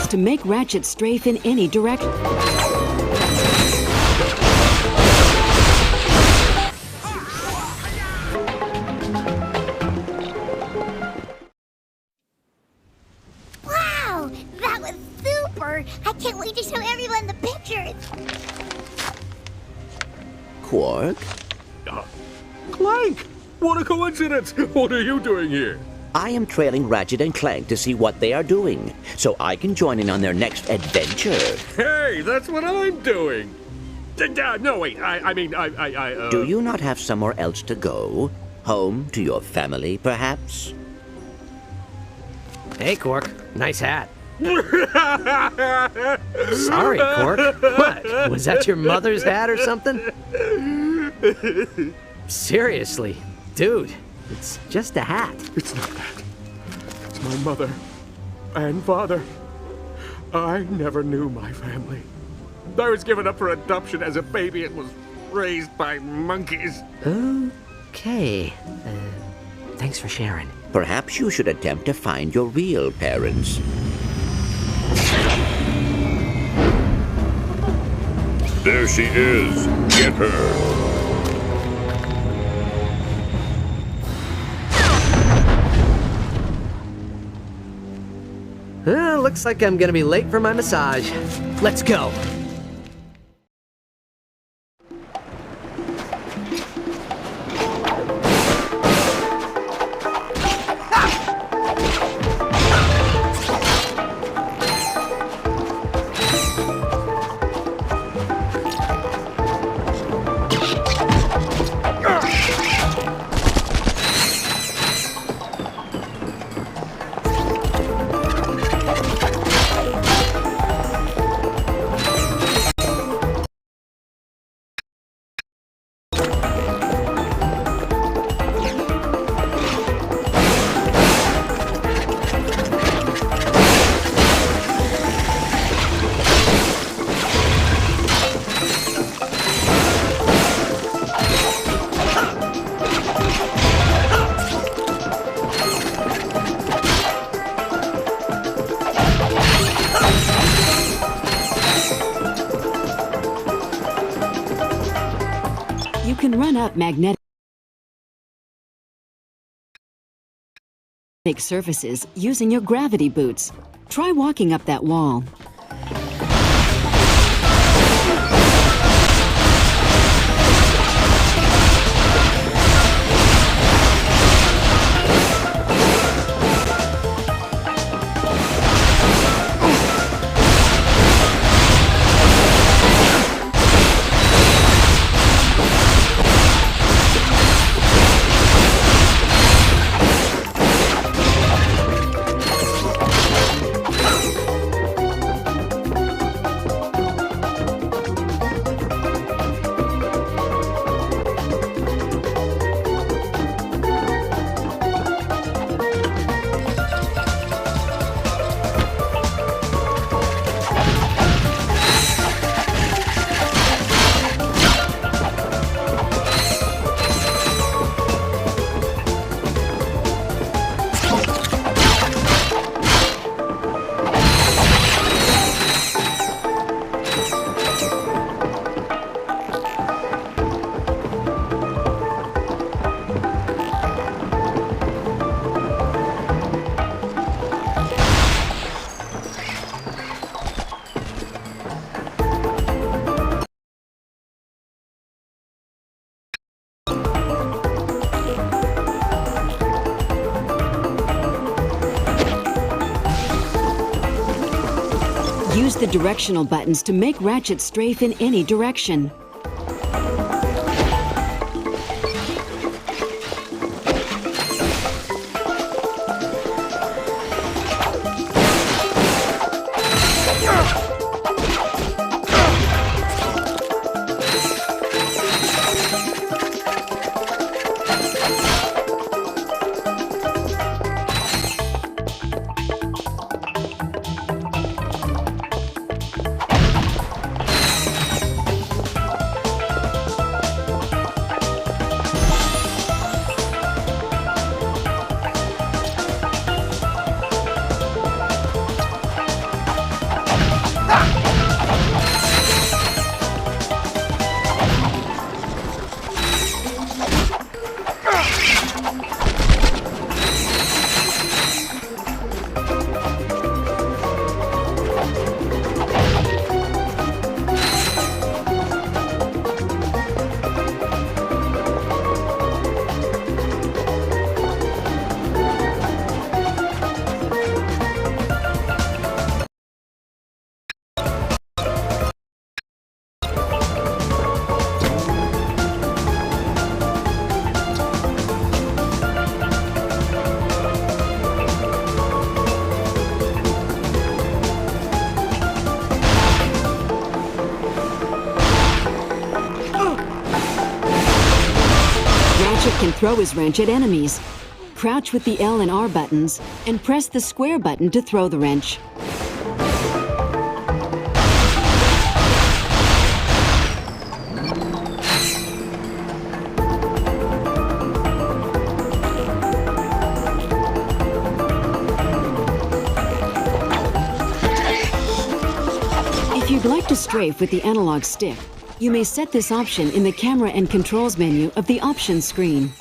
buttons to make Ratchet strafe in any direction. Wow, that was super! I can't wait to show everyone the pictures. Quark? Clank! What a coincidence! What are you doing here? I am trailing Ratchet and Clank to see what they are doing, so I can join in on their next adventure. Hey, that's what I'm doing! No, wait, Do you not have somewhere else to go? Home to your family, perhaps? Hey, Quark. Nice hat. Sorry, Quark. What? Was that your mother's hat or something? Seriously, dude, it's just a hat. It's not that. It's my mother and father. I never knew my family. I was given up for adoption as a baby and was raised by monkeys. Okay. Thanks for sharing. Perhaps you should attempt to find your real parents. There she is. Get her. Looks like I'm gonna be late for my massage. Let's go. You can run up magnetic surfaces using your gravity boots. Try walking up that wall. Use the directional buttons to make Ratchet strafe in any direction. throw his wrench at enemies. Crouch with the L and R buttons, and press the square button to throw the wrench. If you'd like to strafe with the analog stick, you may set this option in the Camera and Controls menu of the Options screen.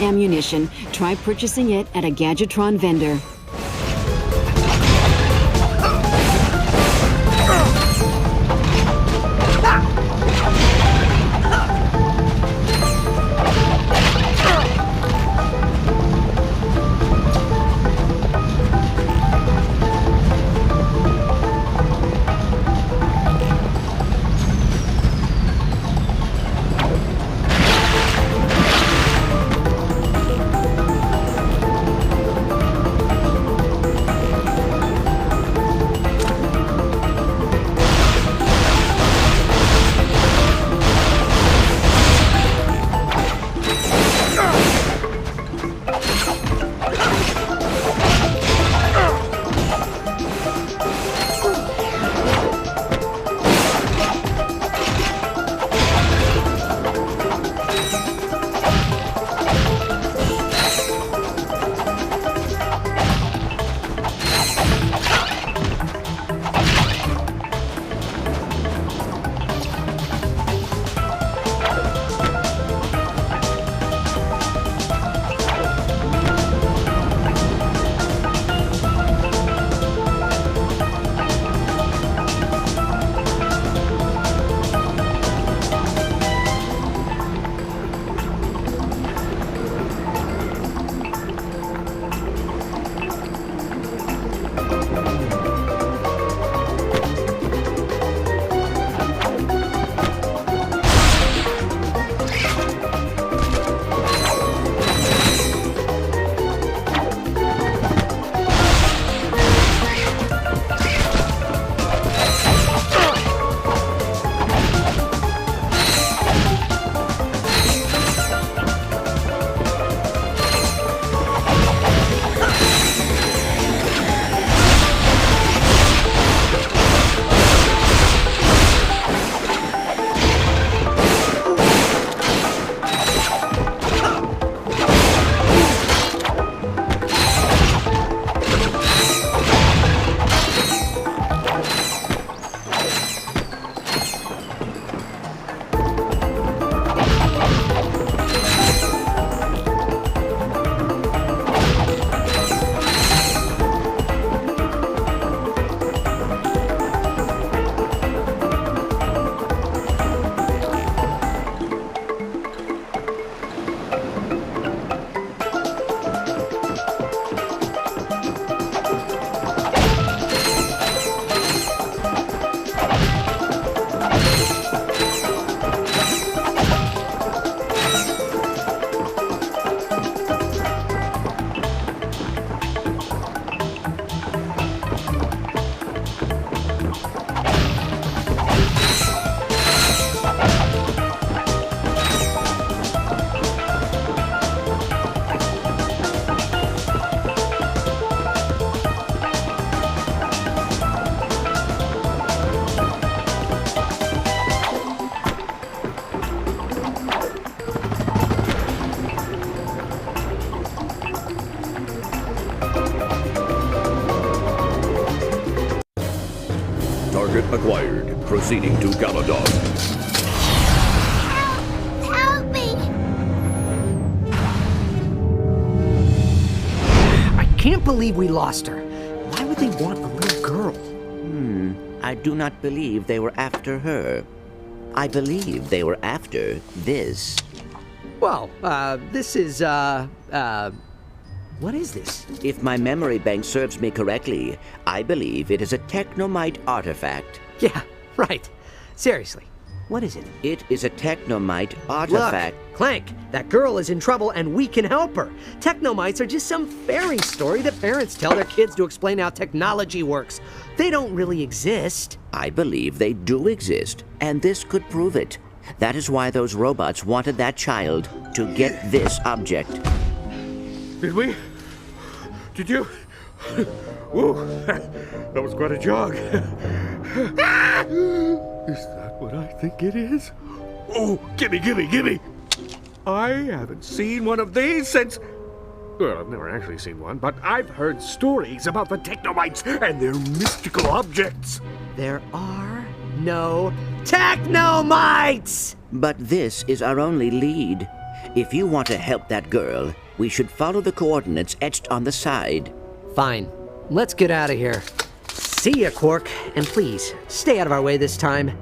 Ammunition, try purchasing it at a Gadgetron vendor. Target acquired. Proceeding to Galadon. Help me! I can't believe we lost her. Why would they want a little girl? I do not believe they were after her. I believe they were after this. Well, this is, what is this? If my memory bank serves me correctly, I believe it is a technomite artifact. Yeah, right. Seriously, what is it? It is a technomite artifact. Look, Clank, that girl is in trouble and we can help her. Technomites are just some fairy story that parents tell their kids to explain how technology works. They don't really exist. I believe they do exist, and this could prove it. That is why those robots wanted that child to get this object. Did we? Did you? Whoa, that was quite a jog. Is that what I think it is? Oh, gimme, gimme, gimme! I haven't seen one of these since... Well, I've never actually seen one, but I've heard stories about the technomites and their mystical objects. There are no technomites! But this is our only lead. If you want to help that girl, we should follow the coordinates etched on the side. Fine. Let's get out of here. See ya, Quark. And please, stay out of our way this time.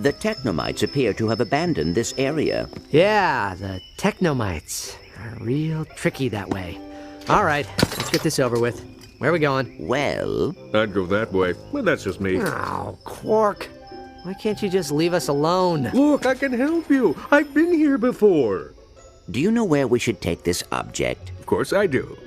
The technomites appear to have abandoned this area. Yeah, the technomites are real tricky that way. All right, let's get this over with. Where are we going? Well, I'd go that way, but that's just me. Oh, Quark. Why can't you just leave us alone? Look, I can help you. I've been here before. do you know where we should take this object? Of course I do.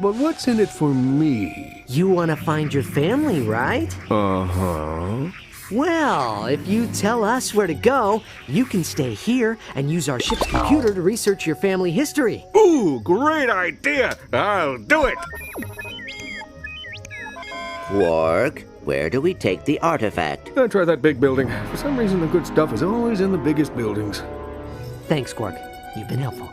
But what's in it for me? You want to find your family, right? Uh-huh. Well, if you tell us where to go, you can stay here and use our ship's computer to research your family history. Ooh, great idea! I'll do it! Quark, where do we take the artifact? Try that big building. For some reason, the good stuff is always in the biggest buildings. Thanks, Quark. You've been helpful.